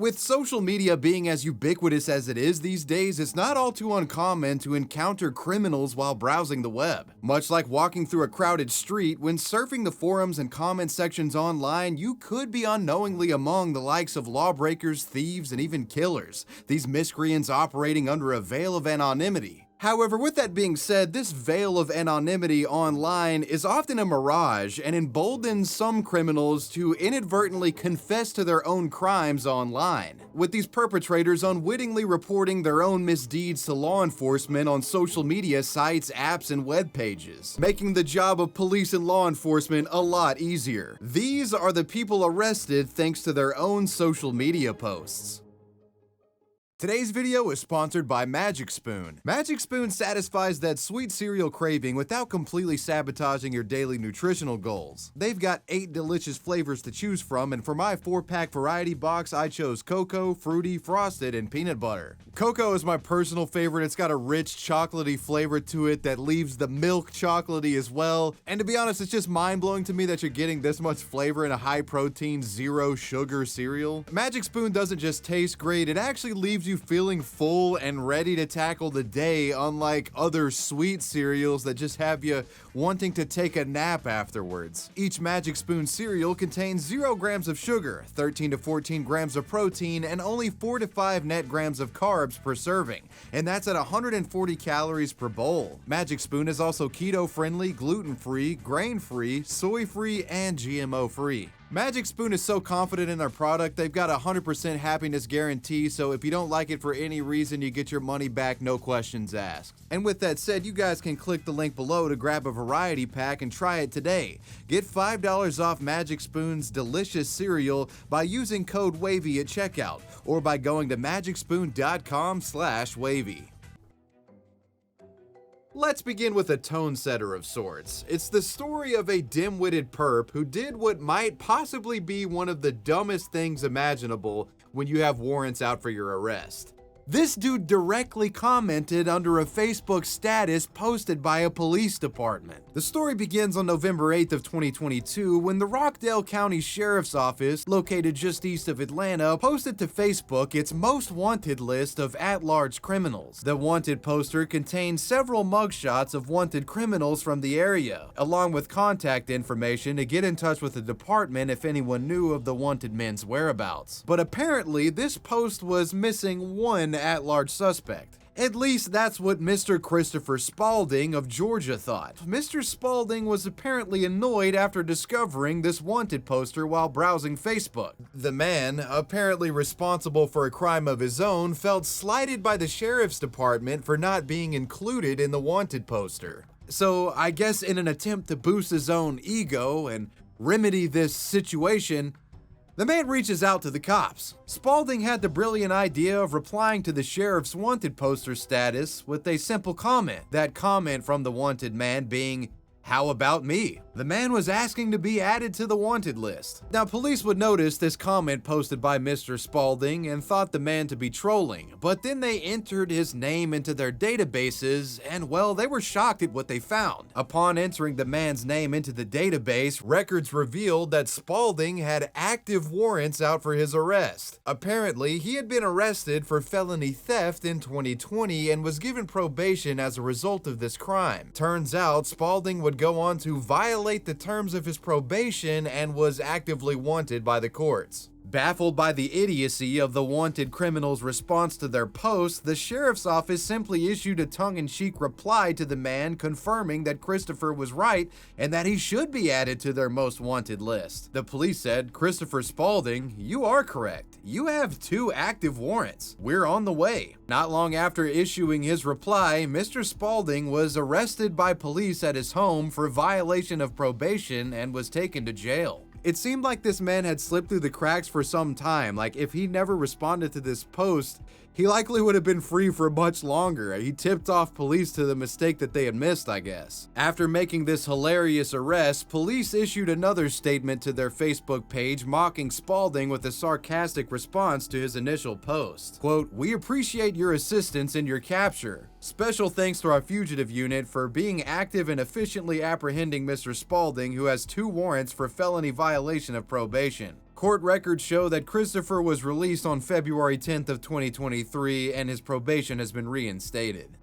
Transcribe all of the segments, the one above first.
With social media being as ubiquitous as it is these days, it's not all too uncommon to encounter criminals while browsing the web. Much like walking through a crowded street, when surfing the forums and comment sections online, you could be unknowingly among the likes of lawbreakers, thieves, and even killers, these miscreants operating under a veil of anonymity. However, with that being said, this veil of anonymity online is often a mirage and emboldens some criminals to inadvertently confess to their own crimes online, with these perpetrators unwittingly reporting their own misdeeds to law enforcement on social media sites, apps, and web pages, making the job of police and law enforcement a lot easier. These are the people arrested thanks to their own social media posts. Today's video is sponsored by Maginspoon. Maginspoon satisfies that sweet cereal craving without completely sabotaging your daily nutritional goals. They've got 8 delicious flavors to choose from, and for my 4-pack variety box, I chose cocoa, fruity, frosted, and peanut butter. Cocoa is my personal favorite. It's got a rich, chocolatey flavor to it that leaves the milk chocolatey as well. And to be honest, it's just mind-blowing to me that you're getting this much flavor in a high-protein, zero-sugar cereal. Maginspoon doesn't just taste great, it actually leaves you feeling full and ready to tackle the day, unlike other sweet cereals that just have you wanting to take a nap afterwards. Each Maginspoon cereal contains 0 grams of sugar, 13 to 14 grams of protein, and only 4 to 5 net grams of carbs per serving, and that's at 140 calories per bowl. Maginspoon is also keto-friendly, gluten-free, grain-free, soy-free, and GMO-free. Maginspoon is so confident in their product, they've got a 100% happiness guarantee, so if you don't like it for any reason, you get your money back, no questions asked. And with that said, you guys can click the link below to grab a variety pack and try it today. Get $5 off Maginspoon's delicious cereal by using code WAVY at checkout, or by going to maginspoon.com/wavy. Let's begin with a tone setter of sorts. It's the story of a dim-witted perp who did what might possibly be one of the dumbest things imaginable when you have warrants out for your arrest. This dude directly commented under a Facebook status posted by a police department. The story begins on November 8th of 2022 when the Rockdale County Sheriff's Office, located just east of Atlanta, posted to Facebook its most wanted list of at-large criminals. The wanted poster contained several mugshots of wanted criminals from the area, along with contact information to get in touch with the department if anyone knew of the wanted men's whereabouts. But apparently, this post was missing one at-large suspect. At least that's what Mr. Christopher Spalding of Georgia thought. Mr. Spalding was apparently annoyed after discovering this wanted poster while browsing Facebook. The man, apparently responsible for a crime of his own, felt slighted by the sheriff's department for not being included in the wanted poster. So I guess in an attempt to boost his own ego and remedy this situation, the man reaches out to the cops. Spalding had the brilliant idea of replying to the sheriff's wanted poster status with a simple comment. That comment from the wanted man being, "How about me?" The man was asking to be added to the wanted list. Now, police would notice this comment posted by Mr. Spalding and thought the man to be trolling, but then they entered his name into their databases and, well, they were shocked at what they found. Upon entering the man's name into the database, records revealed that Spalding had active warrants out for his arrest. Apparently, he had been arrested for felony theft in 2020 and was given probation as a result of this crime. Turns out, Spalding would go on to violate the terms of his probation and was actively wanted by the courts. Baffled by the idiocy of the wanted criminal's response to their post, the sheriff's office simply issued a tongue-in-cheek reply to the man confirming that Christopher was right and that he should be added to their most wanted list. The police said, "Christopher Spalding, you are correct. You have 2 active warrants. We're on the way." Not long after issuing his reply, Mr. Spalding was arrested by police at his home for violation of probation and was taken to jail. It seemed like this man had slipped through the cracks for some time. Like, if he never responded to this post, he likely would have been free for much longer. He tipped off police to the mistake that they had missed, I guess. After making this hilarious arrest, police issued another statement to their Facebook page mocking Spalding with a sarcastic response to his initial post. Quote, "We appreciate your assistance in your capture. Special thanks to our fugitive unit for being active and efficiently apprehending Mr. Spalding, who has 2 warrants for felony violation of probation. Court records show that Christopher was released on February 10th of 2023 and his probation has been reinstated.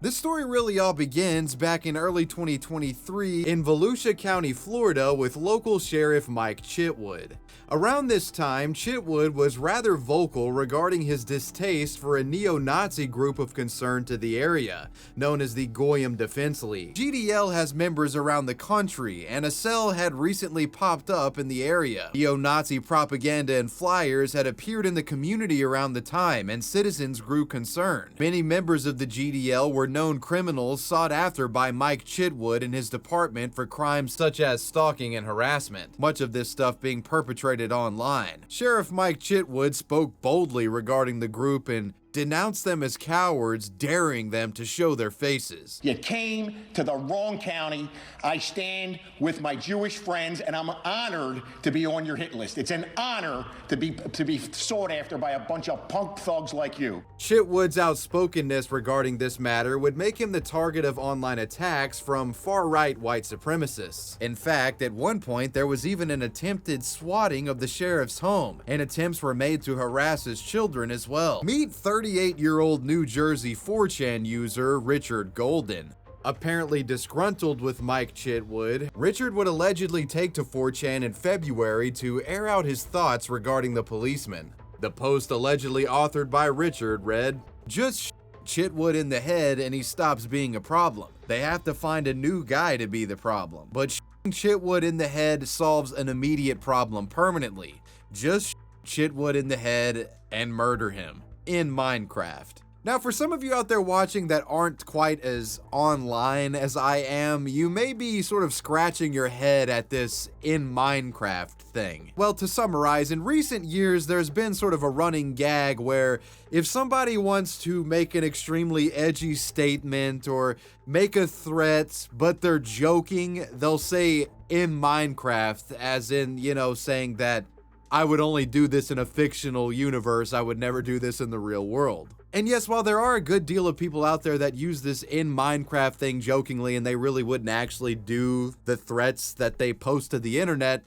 This story really all begins back in early 2023 in Volusia County, Florida, with local Sheriff Mike Chitwood. Around this time, Chitwood was rather vocal regarding his distaste for a neo-Nazi group of concern to the area, known as the Goyim Defense League. GDL has members around the country, and a cell had recently popped up in the area. Neo-Nazi propaganda and flyers had appeared in the community around the time, and citizens grew concerned. Many members of the GDL were known criminals sought after by Mike Chitwood and his department for crimes such as stalking and harassment, much of this stuff being perpetrated online. Sheriff Mike Chitwood spoke boldly regarding the group and denounced them as cowards, daring them to show their faces. You came to the wrong county. I stand with my Jewish friends, and I'm honored to be on your hit list. It's an honor to be sought after by a bunch of punk thugs like you. Chitwood's outspokenness regarding this matter would make him the target of online attacks from far-right white supremacists. In fact, at one point, there was even an attempted swatting of the sheriff's home, and attempts were made to harass his children as well. Meet 38-year-old New Jersey 4chan user Richard Golden. Apparently disgruntled with Mike Chitwood, Richard would allegedly take to 4chan in February to air out his thoughts regarding the policeman. The post allegedly authored by Richard read, "Just Chitwood in the head and he stops being a problem. They have to find a new guy to be the problem. But Chitwood in the head solves an immediate problem permanently. Just Chitwood in the head and murder him." In Minecraft. Now, for some of you out there watching that aren't quite as online as I am, you may be sort of scratching your head at this "in Minecraft" thing. Well, to summarize, in recent years, there's been sort of a running gag where if somebody wants to make an extremely edgy statement or make a threat, but they're joking, they'll say "in Minecraft," as in, you know, saying that I would only do this in a fictional universe, I would never do this in the real world. And yes, while there are a good deal of people out there that use this "in Minecraft" thing jokingly and they really wouldn't actually do the threats that they post to the internet,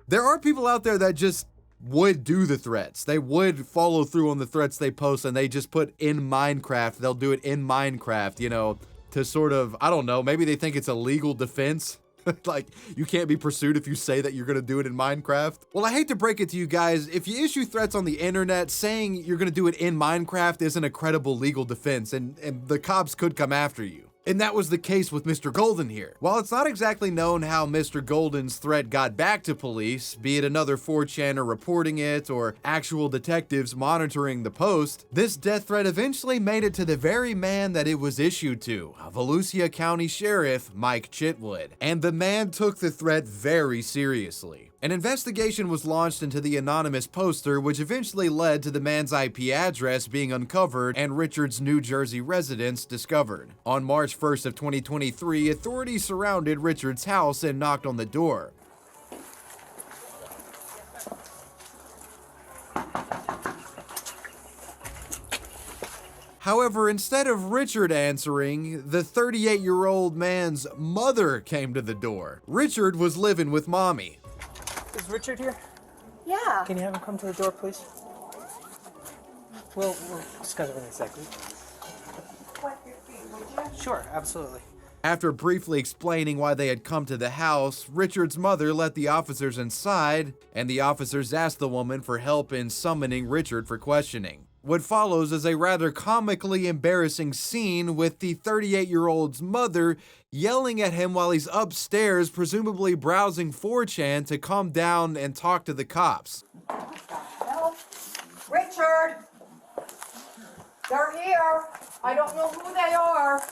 there are people out there that just would do the threats. They would follow through on the threats they post and they just put "in Minecraft." They'll do it in Minecraft, you know, to sort of, I don't know, maybe they think it's a legal defense. Like, you can't be pursued if you say that you're gonna do it in Minecraft. Well, I hate to break it to you guys, if you issue threats on the internet, saying you're gonna do it in Minecraft isn't a credible legal defense, and the cops could come after you. And that was the case with Mr. Golden here. While it's not exactly known how Mr. Golden's threat got back to police, be it another 4chaner reporting it or actual detectives monitoring the post, this death threat eventually made it to the very man that it was issued to, Volusia County Sheriff Mike Chitwood. And the man took the threat very seriously. An investigation was launched into the anonymous poster, which eventually led to the man's IP address being uncovered and Richard's New Jersey residence discovered. On March 1st of 2023, authorities surrounded Richard's house and knocked on the door. However, instead of Richard answering, the 38-year-old man's mother came to the door. Richard was living with mommy. Is Richard here? Yeah. Can you have him come to the door, please? We'll discuss it in a second. Sure, absolutely. After briefly explaining why they had come to the house, Richard's mother let the officers inside, and the officers asked the woman for help in summoning Richard for questioning. What follows is a rather comically embarrassing scene with the 38-year-old's mother yelling at him while he's upstairs, presumably browsing 4chan, to come down and talk to the cops. Help! Richard! They're here! I don't know who they are!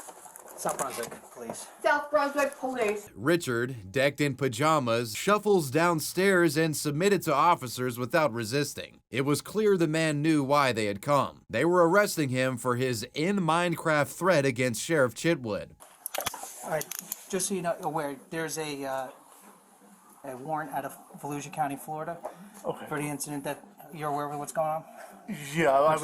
South Brunswick, please. South Brunswick Police. Richard, decked in pajamas, shuffles downstairs and submitted to officers without resisting. It was clear the man knew why they had come. They were arresting him for his "in Minecraft" threat against Sheriff Chitwood. All right, just so you're not aware, there's a warrant out of Volusia County, Florida, for the incident that You're aware of what's going on? Yeah, I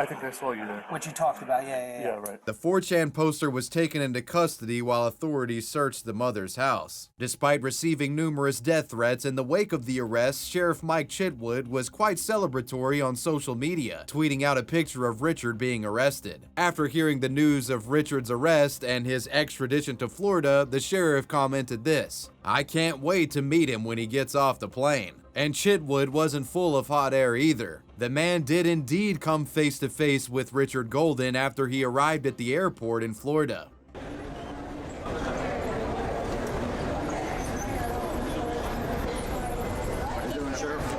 think I saw you there. What you talked about, yeah. Yeah, right. The 4chan poster was taken into custody while authorities searched the mother's house. Despite receiving numerous death threats in the wake of the arrest, Sheriff Mike Chitwood was quite celebratory on social media, tweeting out a picture of Richard being arrested. After hearing the news of Richard's arrest and his extradition to Florida, the sheriff commented this: "I can't wait to meet him when he gets off the plane." And Chitwood wasn't full of hot air either. The man did indeed come face to face with Richard Golden after he arrived at the airport in Florida.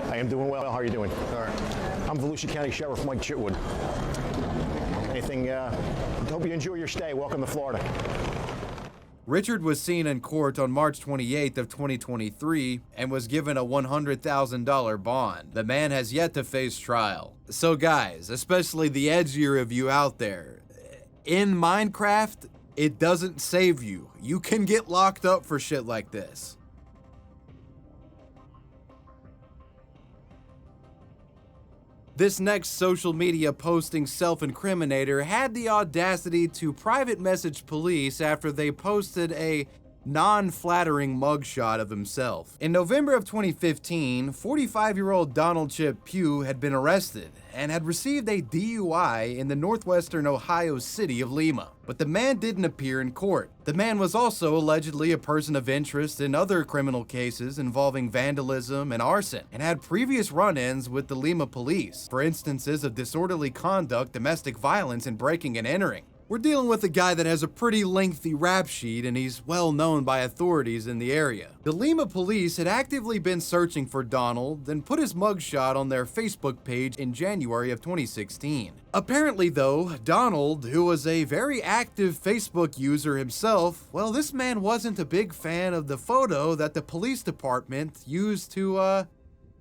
I am doing well. How are you doing? All right. I'm Volusia County Sheriff Mike Chitwood. Anything, I hope you enjoy your stay. Welcome to Florida. Richard was seen in court on March 28th of 2023 and was given a $100,000 bond. The man has yet to face trial. So guys, especially the edgier of you out there, in Minecraft, it doesn't save you. You can get locked up for shit like this. This next social media posting self-incriminator had the audacity to private message police after they posted a non-flattering mugshot of himself. In November of 2015, 45-year-old Donald Chip Pugh had been arrested and had received a DUI in the northwestern Ohio city of Lima. But the man didn't appear in court. The man was also allegedly a person of interest in other criminal cases involving vandalism and arson, and had previous run-ins with the Lima police for instances of disorderly conduct, domestic violence, and breaking and entering. We're dealing with a guy that has a pretty lengthy rap sheet, and he's well known by authorities in the area. The Lima police had actively been searching for Donald and put his mugshot on their Facebook page in January of 2016. Apparently though, Donald, who was a very active Facebook user himself, well, this man wasn't a big fan of the photo that the police department used to,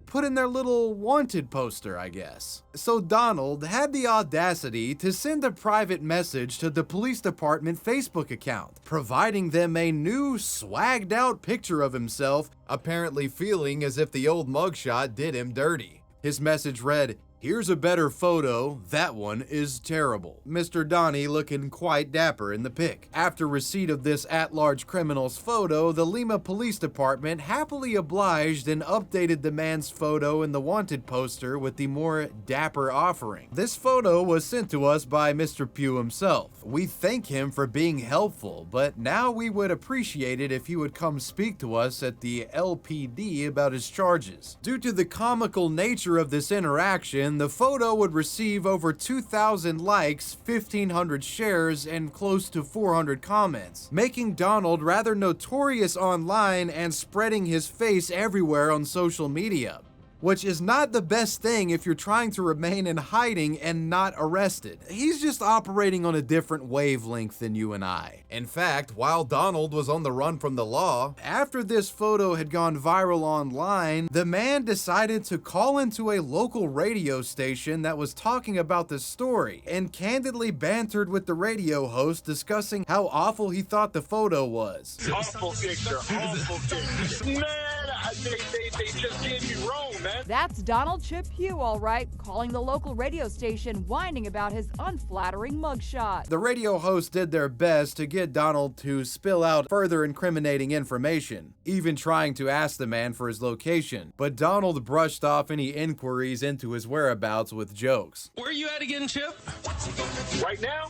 put in their little wanted poster, I guess. So Donald had the audacity to send a private message to the police department Facebook account, providing them a new swagged out picture of himself, apparently feeling as if the old mugshot did him dirty. His message read, "Here's a better photo, that one is terrible." Mr. Donnie looking quite dapper in the pic. After receipt of this at-large criminal's photo, the Lima Police Department happily obliged and updated the man's photo in the wanted poster with the more dapper offering. This photo was sent to us by Mr. Pugh himself. We thank him for being helpful, but now we would appreciate it if he would come speak to us at the LPD about his charges. Due to the comical nature of this interaction, the photo would receive over 2,000 likes, 1,500 shares, and close to 400 comments, making Donald rather notorious online and spreading his face everywhere on social media. Which is not the best thing if you're trying to remain in hiding and not arrested. He's just operating on a different wavelength than you and I. In fact, while Donald was on the run from the law, after this photo had gone viral online, the man decided to call into a local radio station that was talking about the story and candidly bantered with the radio host, discussing how awful he thought the photo was. Awful picture, awful picture. Man, they just gave me wrong, man. That's Donald Chip Pugh, all right, calling the local radio station, whining about his unflattering mugshot. The radio host did their best to get Donald to spill out further incriminating information, even trying to ask the man for his location. But Donald brushed off any inquiries into his whereabouts with jokes. Where are you at again, Chip? Right now?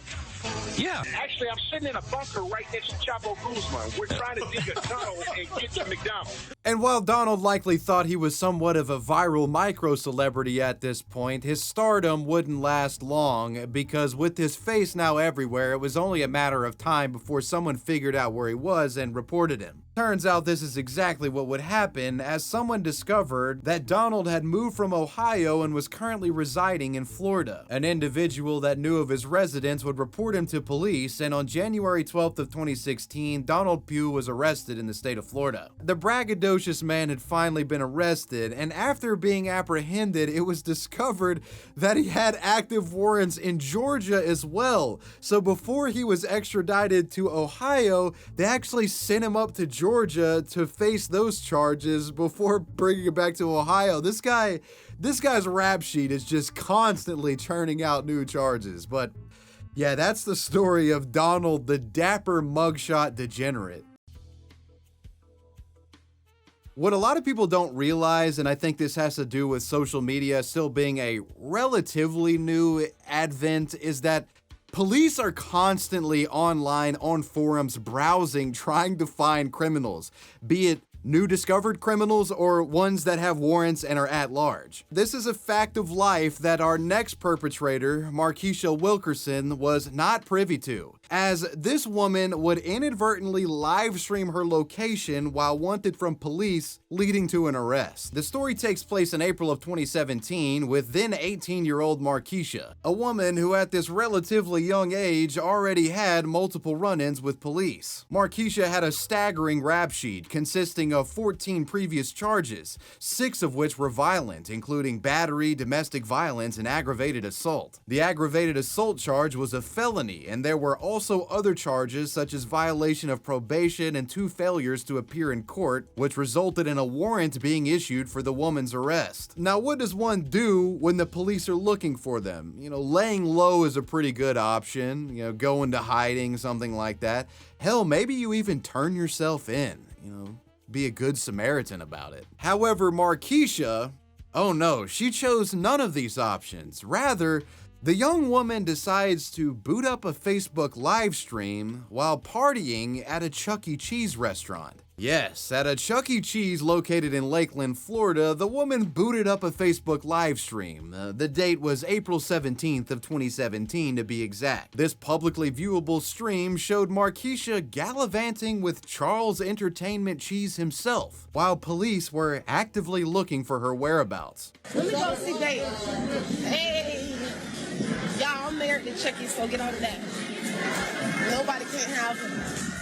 Yeah. Actually, I'm sitting in a bunker right next to Chapo Guzman. We're trying to dig a tunnel and get to McDonald's. And while Donald likely thought he was somewhat of a viral micro-celebrity at this point, his stardom wouldn't last long, because with his face now everywhere, it was only a matter of time before someone figured out where he was and reported him. Turns out this is exactly what would happen, as someone discovered that Donald had moved from Ohio and was currently residing in Florida. An individual that knew of his residence would report him to police, and on January 12th of 2016, Donald Pugh was arrested in the state of Florida. The braggadocious man had finally been arrested, and after being apprehended, it was discovered that he had active warrants in Georgia as well. So before he was extradited to Ohio, they actually sent him up to Georgia Georgia to face those charges before bringing it back to Ohio. This guy's rap sheet is just constantly churning out new charges. But yeah, that's the story of Donald the Dapper Mugshot Degenerate. What a lot of people don't realize, and I think this has to do with social media still being a relatively new advent, is that police are constantly online on forums browsing, trying to find criminals, be it new discovered criminals or ones that have warrants and are at large. This is a fact of life that our next perpetrator, Markeisha Wilkerson, was not privy to, as this woman would inadvertently live stream her location while wanted from police, leading to an arrest. The story takes place in April of 2017 with then 18-year-old Markeisha, a woman who at this relatively young age already had multiple run-ins with police. Markeisha had a staggering rap sheet consisting of 14 previous charges, 6 of which were violent, including battery, domestic violence, and aggravated assault. The aggravated assault charge was a felony, and there were also other charges such as violation of probation and 2 failures to appear in court, which resulted in a warrant being issued for the woman's arrest. Now, what does one do when the police are looking for them? Laying low is a pretty good option, go into hiding, something like that. Hell, maybe you even turn yourself in, be a good Samaritan about it. However, Markeisha, oh no, she chose none of these options. Rather, the young woman decides to boot up a Facebook live stream while partying at a Chuch E Cheese restaurant. Yes, at a Chuch E Cheese located in Lakeland, Florida, the woman booted up a Facebook live stream. The date was April 17th of 2017 to be exact. This publicly viewable stream showed Markeisha gallivanting with Charles Entertainment Cheese himself, while police were actively looking for her whereabouts. Let me go see Dave. Hey, y'all, I'm married to Chucky, so get on that. Nobody can't have him.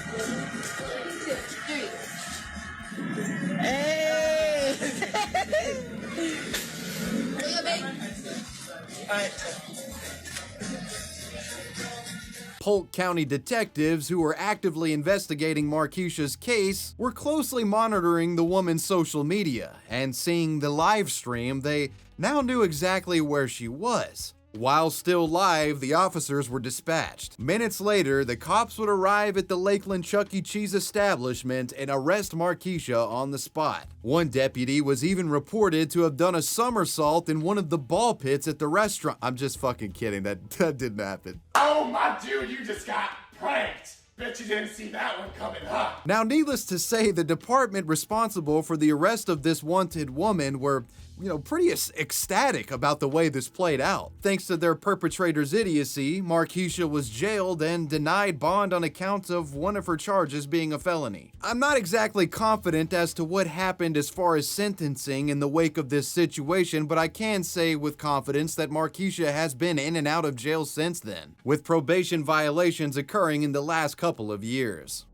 Hey! Polk County detectives who were actively investigating Markeisha's case were closely monitoring the woman's social media, and seeing the live stream, they now knew exactly where she was. While still live, the officers were dispatched. Minutes later, the cops would arrive at the Lakeland Chuch E. Cheese establishment and arrest Markeisha on the spot. One deputy was even reported to have done a somersault in one of the ball pits at the restaurant. I'm just fucking kidding, that didn't happen. Oh my dude, you just got pranked. Bet you didn't see that one coming, huh? Now, needless to say, the department responsible for the arrest of this wanted woman were, pretty ecstatic about the way this played out. Thanks to their perpetrator's idiocy, Markeisha was jailed and denied bond on account of one of her charges being a felony. I'm not exactly confident as to what happened as far as sentencing in the wake of this situation, but I can say with confidence that Markeisha has been in and out of jail since then, with probation violations occurring in the last couple of years.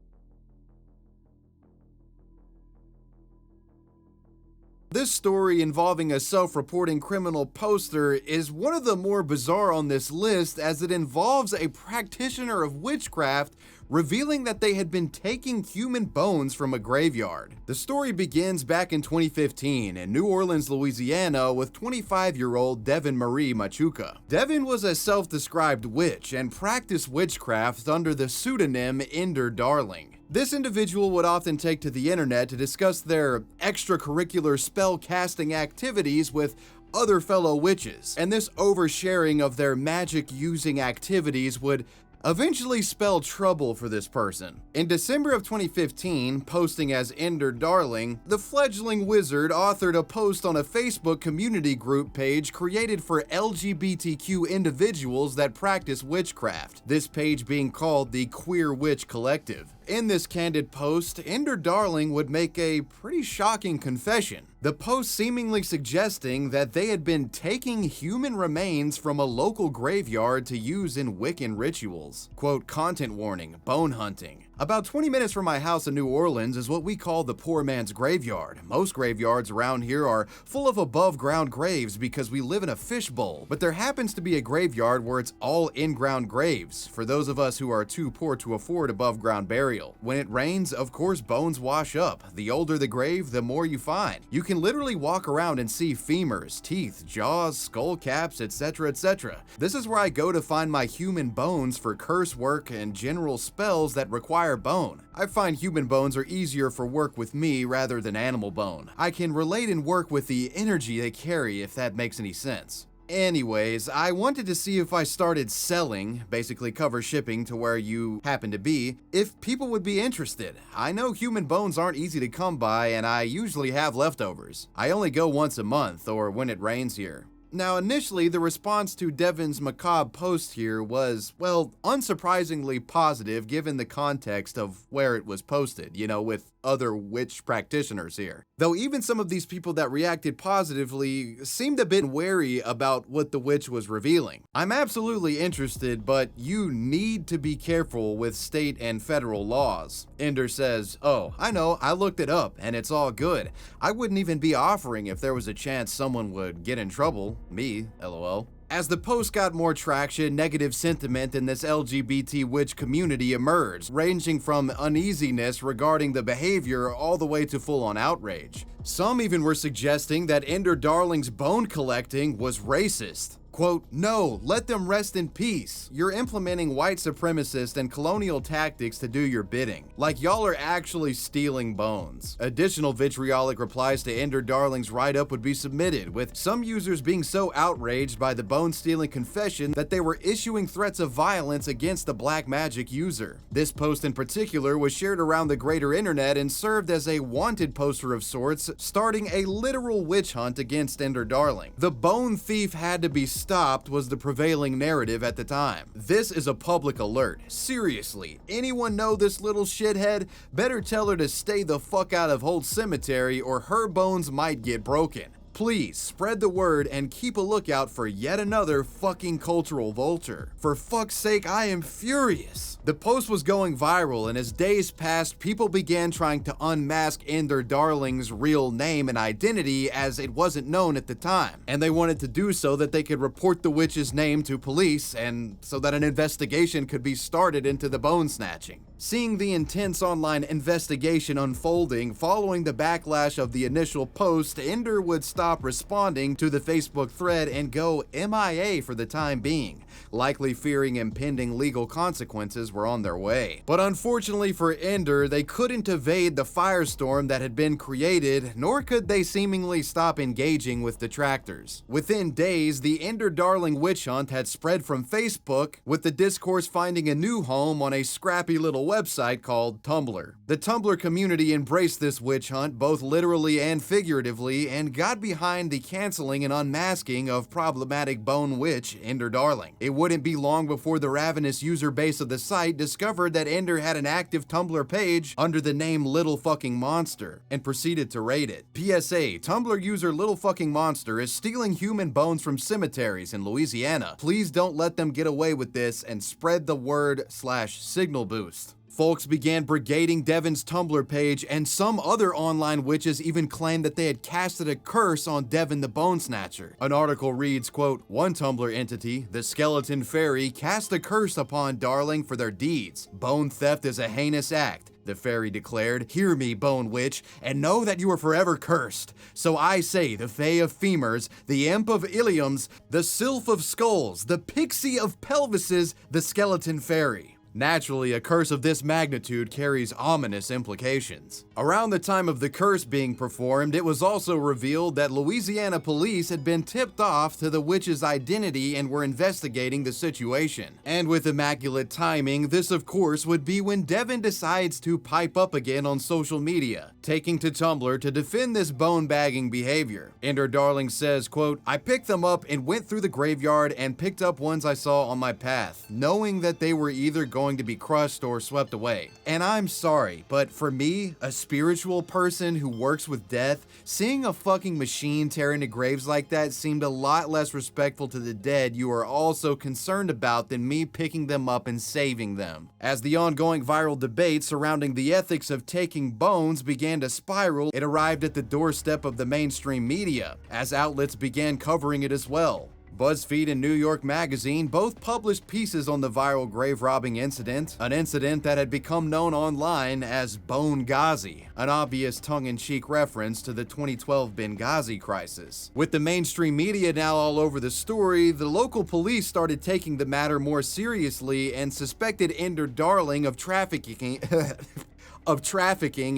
This story involving a self-reporting criminal poster is one of the more bizarre on this list, as it involves a practitioner of witchcraft revealing that they had been taking human bones from a graveyard. The story begins back in 2015 in New Orleans, Louisiana, with 25-year-old Devin Marie Machuca. Devin was a self-described witch and practiced witchcraft under the pseudonym Ender Darling. This individual would often take to the internet to discuss their extracurricular spell casting activities with other fellow witches, and this oversharing of their magic using activities would eventually spell trouble for this person. In December of 2015, posting as Ender Darling, the fledgling wizard authored a post on a Facebook community group page created for LGBTQ individuals that practice witchcraft, this page being called the Queer Witch Collective. In this candid post, Ender Darling would make a pretty shocking confession. The post seemingly suggesting that they had been taking human remains from a local graveyard to use in Wiccan rituals. Quote, content warning, bone hunting. About 20 minutes from my house in New Orleans is what we call the poor man's graveyard. Most graveyards around here are full of above-ground graves because we live in a fishbowl, but there happens to be a graveyard where it's all in-ground graves, for those of us who are too poor to afford above-ground burial. When it rains, of course, bones wash up. The older the grave, the more you find. You can literally walk around and see femurs, teeth, jaws, skull caps, etc., etc. This is where I go to find my human bones for curse work and general spells that require bone. I find human bones are easier for work with me rather than animal bone. I can relate and work with the energy they carry, if that makes any sense. Anyways, I wanted to see if I started selling, basically cover shipping to where you happen to be, if people would be interested. I know human bones aren't easy to come by and I usually have leftovers. I only go once a month or when it rains here. Now, initially, the response to Devin's macabre post here was, well, unsurprisingly positive given the context of where it was posted, with other witch practitioners here. Though even some of these people that reacted positively seemed a bit wary about what the witch was revealing. I'm absolutely interested, but you need to be careful with state and federal laws. Ender says, oh, I know, I looked it up and it's all good. I wouldn't even be offering if there was a chance someone would get in trouble. Me, lol. As the post got more traction, negative sentiment in this LGBT witch community emerged, ranging from uneasiness regarding the behavior all the way to full-on outrage. Some even were suggesting that Ender Darling's bone collecting was racist. Quote, no, let them rest in peace. You're implementing white supremacist and colonial tactics to do your bidding. Like y'all are actually stealing bones. Additional vitriolic replies to Ender Darling's write-up would be submitted, with some users being so outraged by the bone-stealing confession that they were issuing threats of violence against the black magic user. This post in particular was shared around the greater internet and served as a wanted poster of sorts, starting a literal witch hunt against Ender Darling. The bone thief had to be stopped was the prevailing narrative at the time. This is a public alert. Seriously, anyone know this little shithead? Better tell her to stay the fuck out of Holt Cemetery or her bones might get broken. Please spread the word and keep a lookout for yet another fucking cultural vulture. For fuck's sake, I am furious. The post was going viral, and as days passed, people began trying to unmask Ender Darling's real name and identity as it wasn't known at the time. And they wanted to do so that they could report the witch's name to police and so that an investigation could be started into the bone snatching. Seeing the intense online investigation unfolding following the backlash of the initial post, Ender would stop responding to the Facebook thread and go MIA for the time being, likely fearing impending legal consequences were on their way. But unfortunately for Ender, they couldn't evade the firestorm that had been created, nor could they seemingly stop engaging with detractors. Within days, the Ender Darling witch hunt had spread from Facebook, with the discourse finding a new home on a scrappy little website called Tumblr. The Tumblr community embraced this witch hunt both literally and figuratively and got behind the canceling and unmasking of problematic bone witch Ender Darling. It wouldn't be long before the ravenous user base of the site discovered that Ender had an active Tumblr page under the name Little Fucking Monster and proceeded to raid it. PSA, Tumblr user Little Fucking Monster is stealing human bones from cemeteries in Louisiana. Please don't let them get away with this and spread the word /signal boost. Folks began brigading Devin's Tumblr page, and some other online witches even claimed that they had casted a curse on Devin the Bone Snatcher. An article reads, quote, one Tumblr entity, the Skeleton Fairy, cast a curse upon Darling for their deeds. Bone theft is a heinous act. The fairy declared, hear me, Bone Witch, and know that you are forever cursed. So I say, the Fae of Femurs, the Imp of Iliums, the Sylph of Skulls, the Pixie of Pelvises, the Skeleton Fairy. Naturally, a curse of this magnitude carries ominous implications. Around the time of the curse being performed, it was also revealed that Louisiana police had been tipped off to the witch's identity and were investigating the situation. And with immaculate timing, this of course would be when Devin decides to pipe up again on social media, taking to Tumblr to defend this bone-bagging behavior. Ender Darling says, quote, I picked them up and went through the graveyard and picked up ones I saw on my path, knowing that they were either going going to be crushed or swept away. And I'm sorry, but for me, a spiritual person who works with death, seeing a fucking machine tear into graves like that seemed a lot less respectful to the dead you are also concerned about than me picking them up and saving them. As the ongoing viral debate surrounding the ethics of taking bones began to spiral, it arrived at the doorstep of the mainstream media, as outlets began covering it as well. BuzzFeed and New York Magazine both published pieces on the viral grave robbing incident, an incident that had become known online as Bone-Ghazi, an obvious tongue-in-cheek reference to the 2012 Benghazi crisis. With the mainstream media now all over the story, the local police started taking the matter more seriously and suspected Ender Darling of trafficking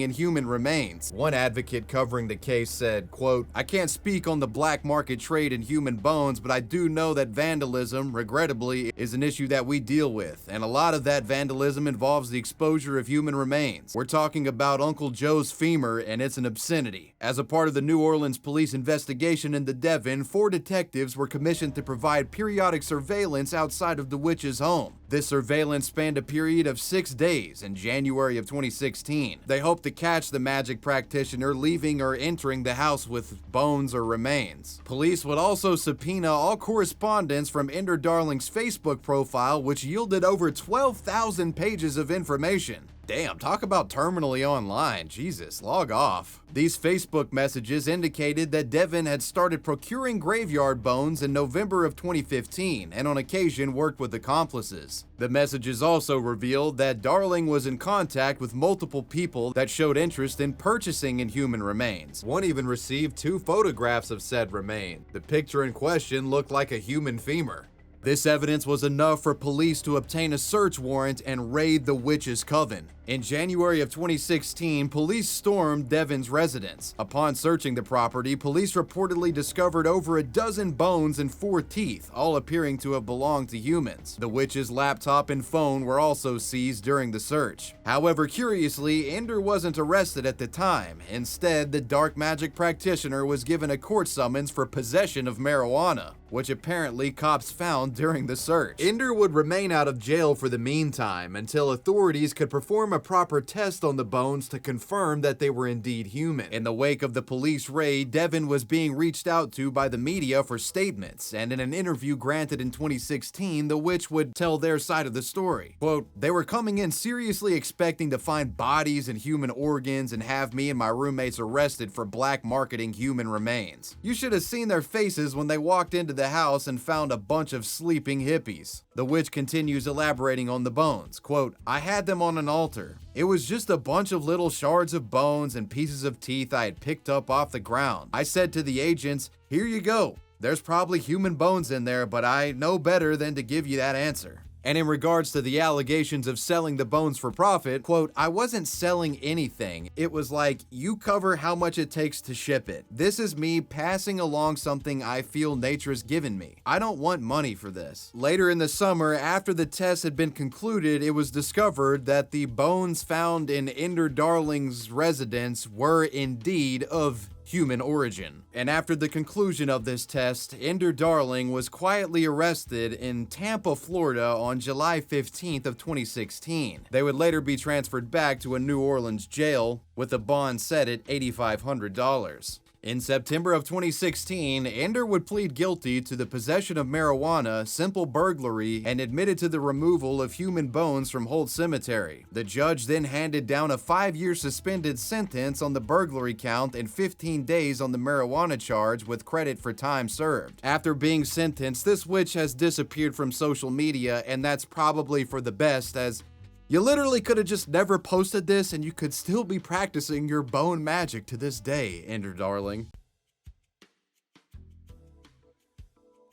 in human remains. One advocate covering the case said, quote, "I can't speak on the black market trade in human bones, but I do know that vandalism, regrettably, is an issue that we deal with, and a lot of that vandalism involves the exposure of human remains. We're talking about Uncle Joe's femur, and it's an obscenity." As a part of the New Orleans police investigation into Devin, 4 detectives were commissioned to provide periodic surveillance outside of the witch's home. This surveillance spanned a period of 6 days in January of 2016. They hoped to catch the magic practitioner leaving or entering the house with bones or remains. Police would also subpoena all correspondence from Ender Darling's Facebook profile, which yielded over 12,000 pages of information. Damn, talk about terminally online. Jesus, log off. These Facebook messages indicated that Devin had started procuring graveyard bones in November of 2015 and on occasion worked with accomplices. The messages also revealed that Darling was in contact with multiple people that showed interest in purchasing inhuman remains. One even received 2 photographs of said remain. The picture in question looked like a human femur. This evidence was enough for police to obtain a search warrant and raid the witch's coven. In January of 2016, police stormed Devin's residence. Upon searching the property, police reportedly discovered over a dozen bones and 4 teeth, all appearing to have belonged to humans. The witch's laptop and phone were also seized during the search. However, curiously, Ender wasn't arrested at the time. Instead, the dark magic practitioner was given a court summons for possession of marijuana, which apparently cops found during the search. Ender would remain out of jail for the meantime until authorities could perform a proper test on the bones to confirm that they were indeed human. In the wake of the police raid, Devin was being reached out to by the media for statements, and in an interview granted in 2016, the witch would tell their side of the story. Quote, "They were coming in seriously expecting to find bodies and human organs and have me and my roommates arrested for black marketing human remains. You should have seen their faces when they walked into the house and found a bunch of sleeping hippies." The witch continues elaborating on the bones. Quote, "I had them on an altar. It was just a bunch of little shards of bones and pieces of teeth I had picked up off the ground. I said to the agents, 'Here you go. There's probably human bones in there, but I know better than to give you that answer.'" And in regards to the allegations of selling the bones for profit, quote, "I wasn't selling anything. It was like, you cover how much it takes to ship it. This is me passing along something I feel nature's given me. I don't want money for this." Later in the summer, after the test had been concluded, it was discovered that the bones found in Ender Darling's residence were indeed of human origin. And after the conclusion of this test, Ender Darling was quietly arrested in Tampa, Florida on July 15th of 2016. They would later be transferred back to a New Orleans jail with a bond set at $8,500. In September of 2016, Ender would plead guilty to the possession of marijuana, simple burglary, and admitted to the removal of human bones from Holt Cemetery. The judge then handed down a 5-year suspended sentence on the burglary count and 15 days on the marijuana charge with credit for time served. After being sentenced, this witch has disappeared from social media, and that's probably for the best, as you literally could have just never posted this and you could still be practicing your bone magic to this day, Ender Darling.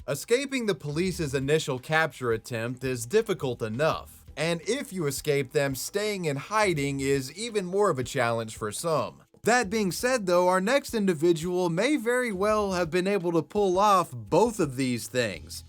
Escaping the police's initial capture attempt is difficult enough, and if you escape them, staying in hiding is even more of a challenge for some. That being said though, our next individual may very well have been able to pull off both of these things.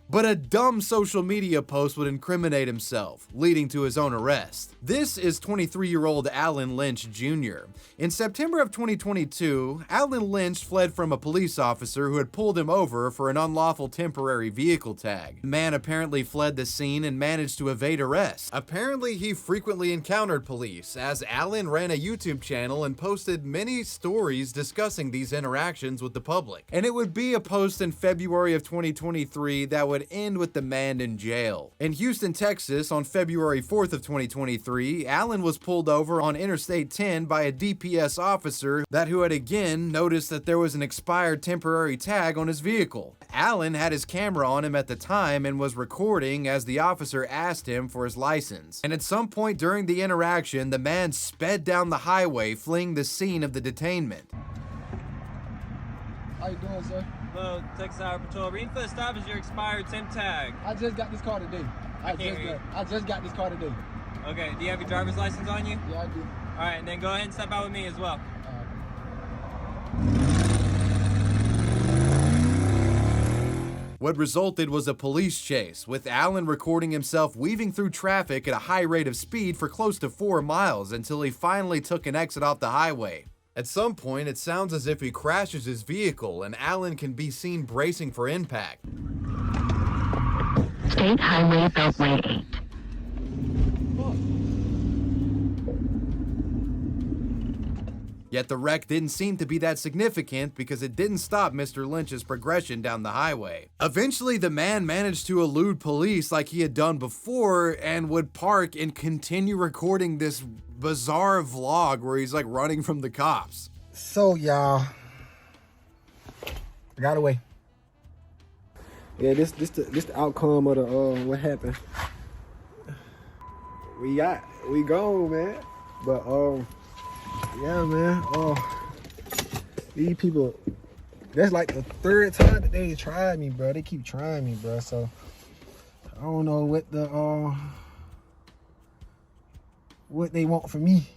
but a dumb social media post would incriminate himself, leading to his own arrest. This is 23-year-old Alan Lynch Jr. In September of 2022, Alan Lynch fled from a police officer who had pulled him over for an unlawful temporary vehicle tag. The man apparently fled the scene and managed to evade arrest. Apparently, he frequently encountered police, as Alan ran a YouTube channel and posted many stories discussing these interactions with the public. And it would be a post in February of 2023 that would end with the man in jail. In Houston, Texas, on February 4th of 2023, Alan was pulled over on Interstate 10 by a DPS officer who had again noticed that there was an expired temporary tag on his vehicle. Alan had his camera on him at the time and was recording as the officer asked him for his license. And at some point during the interaction, the man sped down the highway, fleeing the scene of the detainment. How you doing, sir? Hello, Texas Highway Patrol. Reading for the stop is your expired temp tag. I just got this car today. I just got this car today. Okay, do you have your driver's license on you? Yeah, I do. All right, and then go ahead and step out with me as well. What resulted was a police chase, with Alan recording himself weaving through traffic at a high rate of speed for close to 4 miles until he finally took an exit off the highway. At some point, it sounds as if he crashes his vehicle and Alan can be seen bracing for impact. State Highway Beltway 8. Yet the wreck didn't seem to be that significant because it didn't stop Mr. Lynch's progression down the highway. Eventually, the man managed to elude police like he had done before and would park and continue recording this bizarre vlog where he's like running from the cops. So y'all, I got away. Yeah, this the outcome of the what happened. We gone, man. But yeah, man. These people, that's like the 3rd time that they tried me, bro. They keep trying me, bro. So I don't know what they want from me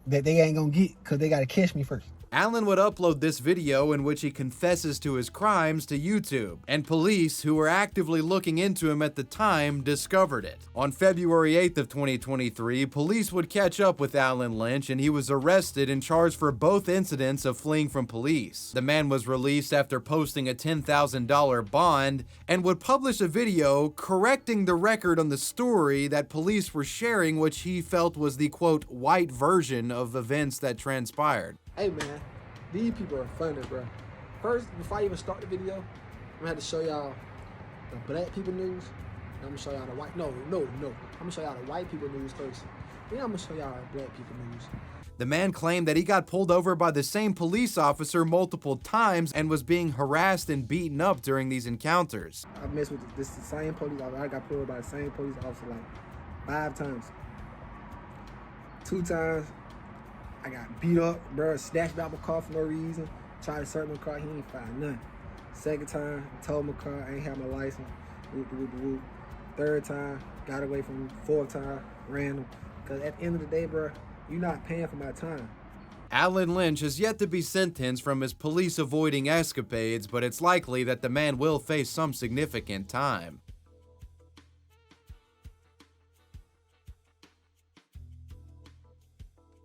that they ain't gonna get, because they gotta catch me first. Alan would upload this video in which he confesses to his crimes to YouTube, and police who were actively looking into him at the time discovered it. On February 8th of 2023, police would catch up with Alan Lynch and he was arrested and charged for both incidents of fleeing from police. The man was released after posting a $10,000 bond and would publish a video correcting the record on the story that police were sharing, which he felt was the quote white version of events that transpired. Hey man, these people are funny, bro. First, before I even start the video, I'm gonna have to show y'all the black people news. I'm gonna show y'all the white, no. I'm gonna show y'all the white people news first. Then I'm gonna show y'all the black people news. The man claimed that he got pulled over by the same police officer multiple times and was being harassed and beaten up during these encounters. I messed with the same police officer. I got pulled over by the same police officer like 5 times. 2 times, I got beat up, bro, snatched out my car for no reason. Tried to search my car, he ain't find nothing. 2nd time, told my car I ain't have my license. Whoop. 3rd time, got away from him. 4th time, random. Because at the end of the day, bro, you're not paying for my time. Alan Lynch has yet to be sentenced from his police-avoiding escapades, but it's likely that the man will face some significant time.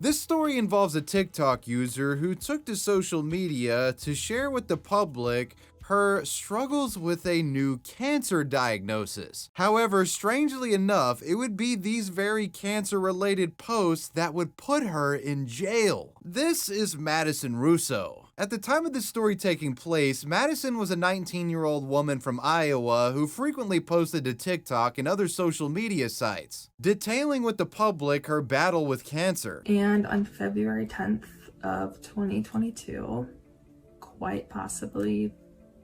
This story involves a TikTok user who took to social media to share with the public her struggles with a new cancer diagnosis. However, strangely enough, it would be these very cancer-related posts that would put her in jail. This is Madison Russo. At the time of this story taking place, Madison was a 19-year-old woman from Iowa who frequently posted to TikTok and other social media sites, detailing with the public her battle with cancer. And on February 10th of 2022, quite possibly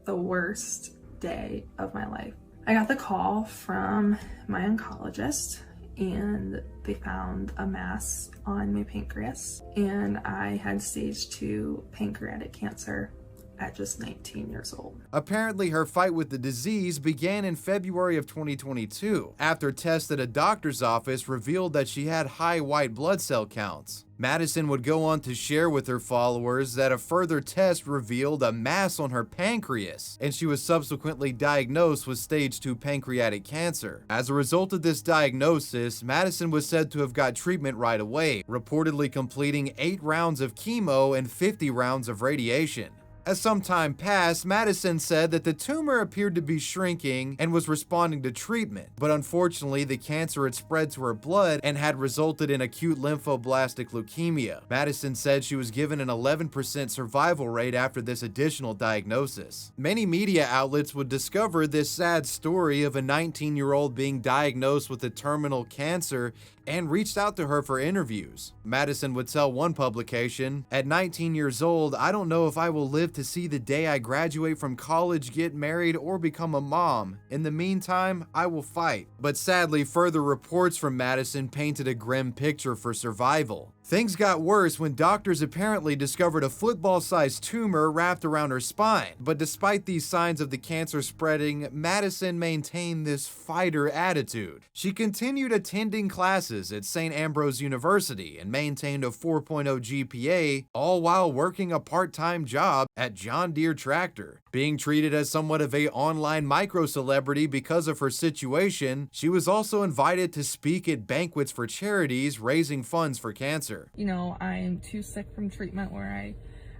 the worst day of my life, I got the call from my oncologist and they found a mass on my pancreas and I had stage 2 pancreatic cancer. at just 19 years old. Apparently, her fight with the disease began in February of 2022, after tests at a doctor's office revealed that she had high white blood cell counts. Madison would go on to share with her followers that a further test revealed a mass on her pancreas, and she was subsequently diagnosed with stage 2 pancreatic cancer. As a result of this diagnosis, Madison was said to have got treatment right away, reportedly completing 8 rounds of chemo and 50 rounds of radiation. As some time passed, Madison said that the tumor appeared to be shrinking and was responding to treatment, but unfortunately the cancer had spread to her blood and had resulted in acute lymphoblastic leukemia. Madison said she was given an 11% survival rate after this additional diagnosis. Many media outlets would discover this sad story of a 19-year-old being diagnosed with a terminal cancer and reached out to her for interviews. Madison would tell one publication, "At 19 years old, I don't know if I will live to see the day I graduate from college, get married, or become a mom. In the meantime, I will fight." But sadly, further reports from Madison painted a grim picture for survival. Things got worse when doctors apparently discovered a football-sized tumor wrapped around her spine. But despite these signs of the cancer spreading, Madison maintained this fighter attitude. She continued attending classes at St. Ambrose University and maintained a 4.0 GPA, all while working a part-time job at John Deere Tractor. Being treated as somewhat of a online micro-celebrity because of her situation, she was also invited to speak at banquets for charities raising funds for cancer. You know, I'm too sick from treatment where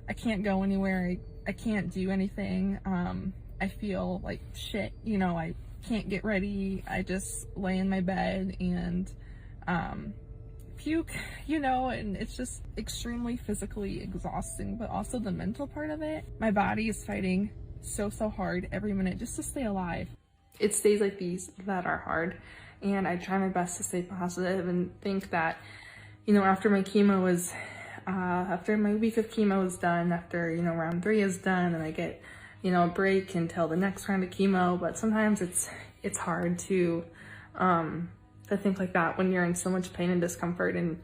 I can't go anywhere, I can't do anything, I feel like shit, you know, I can't get ready, I just lay in my bed and puke, you know, and it's just extremely physically exhausting, but also the mental part of it. My body is fighting so hard every minute just to stay alive. It's days like these that are hard, and I try my best to stay positive and think that, you know, after my chemo was, after my week of chemo is done, after, you know, round 3 is done, and I get, you know, a break until the next round of chemo. But sometimes it's hard to think like that when you're in so much pain and discomfort and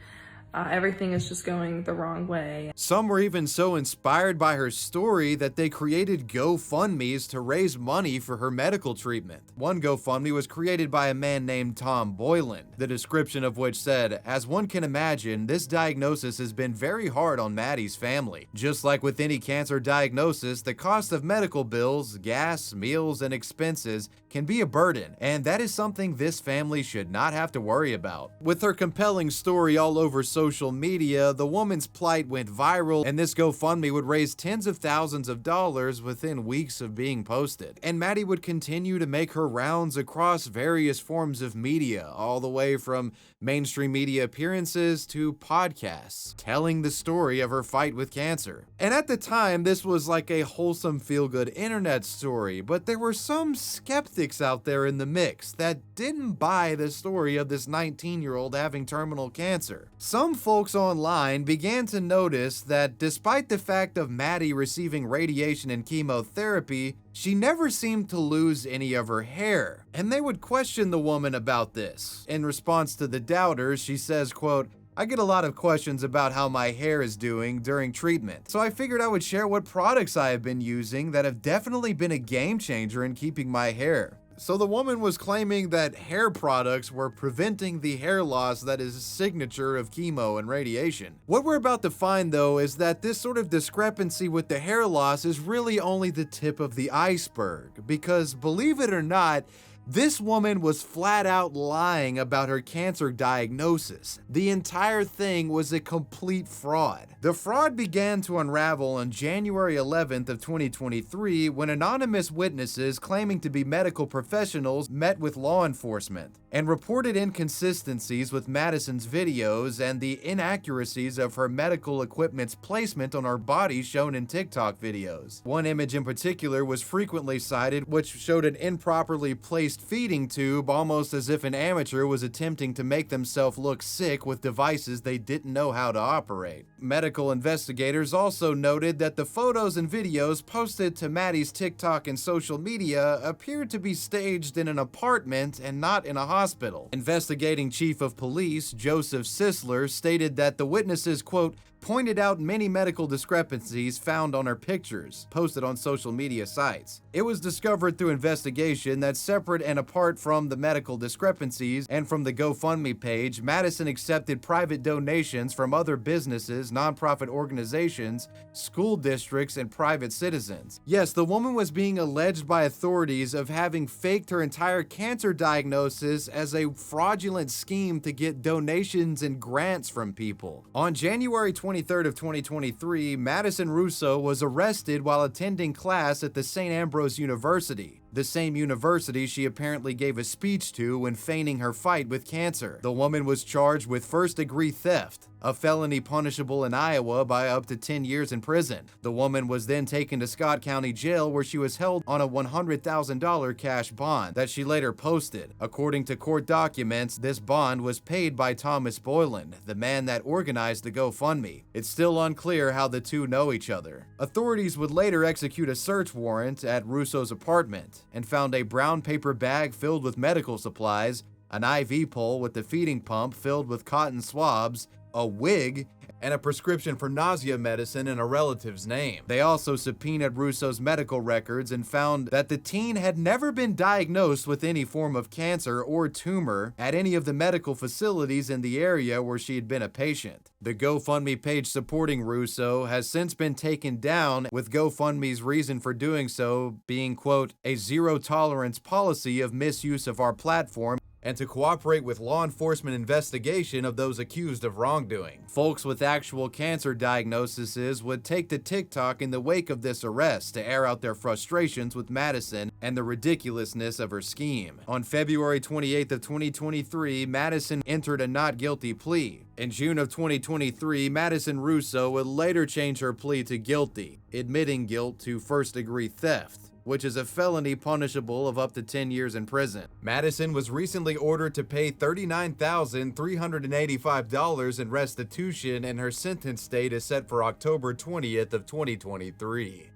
everything is just going the wrong way. Some were even so inspired by her story that they created GoFundMes to raise money for her medical treatment. One GoFundMe was created by a man named Tom Boylan, the description of which said, "As one can imagine, this diagnosis has been very hard on Maddie's family. Just like with any cancer diagnosis, the cost of medical bills, gas, meals, and expenses can be a burden, and that is something this family should not have to worry about." With her compelling story all over social media, the woman's plight went viral, and this GoFundMe would raise tens of thousands of dollars within weeks of being posted. And Maddie would continue to make her rounds across various forms of media, all the way from mainstream media appearances to podcasts, telling the story of her fight with cancer. And at the time, this was like a wholesome feel-good internet story, but there were some skeptics out there in the mix that didn't buy the story of this 19-year-old having terminal cancer. Some folks online began to notice that despite the fact of Maddie receiving radiation and chemotherapy, she never seemed to lose any of her hair, and they would question the woman about this. In response to the doubters, she says, quote, "I get a lot of questions about how my hair is doing during treatment, so I figured I would share what products I have been using that have definitely been a game changer in keeping my hair." So the woman was claiming that hair products were preventing the hair loss that is a signature of chemo and radiation. What we're about to find, though, is that this sort of discrepancy with the hair loss is really only the tip of the iceberg, because believe it or not, this woman was flat out lying about her cancer diagnosis. The entire thing was a complete fraud. The fraud began to unravel on January 11th of 2023 when anonymous witnesses claiming to be medical professionals met with law enforcement and reported inconsistencies with Madison's videos and the inaccuracies of her medical equipment's placement on her body shown in TikTok videos. One image in particular was frequently cited, which showed an improperly placed feeding tube, almost as if an amateur was attempting to make themselves look sick with devices they didn't know how to operate. Medical investigators also noted that the photos and videos posted to Maddie's TikTok and social media appeared to be staged in an apartment and not in a hospital. Investigating Chief of Police Joseph Sisler stated that the witnesses, quote, pointed out many medical discrepancies found on her pictures posted on social media sites. It was discovered through investigation that separate and apart from the medical discrepancies and from the GoFundMe page, Madison accepted private donations from other businesses, nonprofit organizations, school districts, and private citizens. Yes, the woman was being alleged by authorities of having faked her entire cancer diagnosis as a fraudulent scheme to get donations and grants from people. On January 23rd of 2023, Madison Russo was arrested while attending class at the St. Ambrose University, the same university she apparently gave a speech to when feigning her fight with cancer. The woman was charged with first-degree theft, a felony punishable in Iowa by up to 10 years in prison. The woman was then taken to Scott County Jail where she was held on a $100,000 cash bond that she later posted. According to court documents, this bond was paid by Thomas Boylan, the man that organized the GoFundMe. It's still unclear how the two know each other. Authorities would later execute a search warrant at Russo's apartment and found a brown paper bag filled with medical supplies, an IV pole with the feeding pump filled with cotton swabs, a wig, and a prescription for nausea medicine in a relative's name. They also subpoenaed Russo's medical records and found that the teen had never been diagnosed with any form of cancer or tumor at any of the medical facilities in the area where she had been a patient. The GoFundMe page supporting Russo has since been taken down, with GoFundMe's reason for doing so being, quote, a zero-tolerance policy of misuse of our platform and to cooperate with law enforcement investigation of those accused of wrongdoing. Folks with actual cancer diagnoses would take to TikTok in the wake of this arrest to air out their frustrations with Madison and the ridiculousness of her scheme. On February 28th of 2023, Madison entered a not guilty plea. In June of 2023, Madison Russo would later change her plea to guilty, admitting guilt to first-degree theft, which is a felony punishable of up to 10 years in prison. Madison was recently ordered to pay $39,385 in restitution, and her sentence date is set for October 20th of 2023.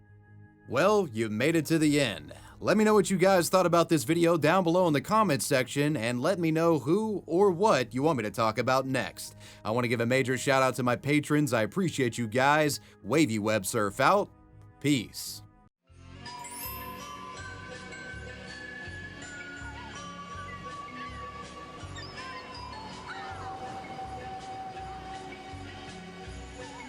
Well, you made it to the end. Let me know what you guys thought about this video down below in the comments section, and let me know who or what you want me to talk about next. I want to give a major shout out to my patrons. I appreciate you guys. WAVY Web Surf out. Peace.